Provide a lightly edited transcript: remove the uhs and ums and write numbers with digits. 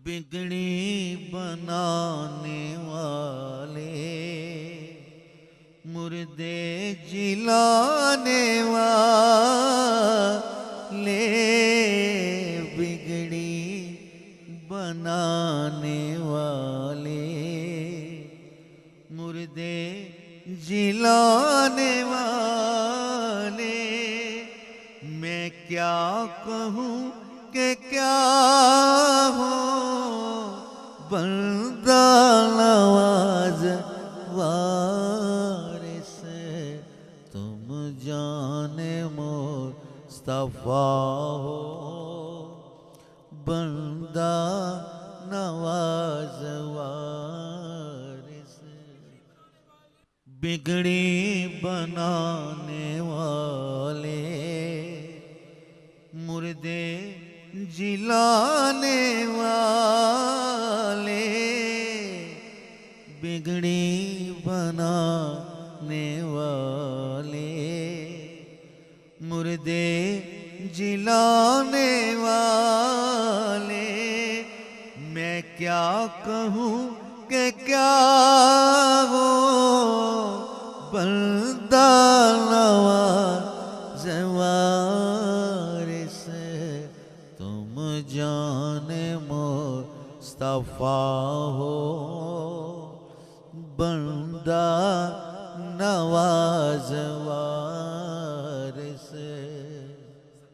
बिगड़ी बनाने वाले, मुर्दे जिलाने वाले, बिगड़ी बनाने वाले, मुर्दे जिलाने वाले। मैं क्या कहूँ कि क्या हो, बंदा नवाज वारिस, तुम जाने मुस्तफा हो, बंदा नवाज वारिस। बिगड़ी बनाने वाले, मुर्दे जिलाने वाले, बिगड़ी बनाने वाले, मुर्दे जिलाने वाले। मैं क्या कहूँ कि क्या हो, बंदा नवाज वारिस, तुम जाने मुस्तफा हो, बंदा नवाज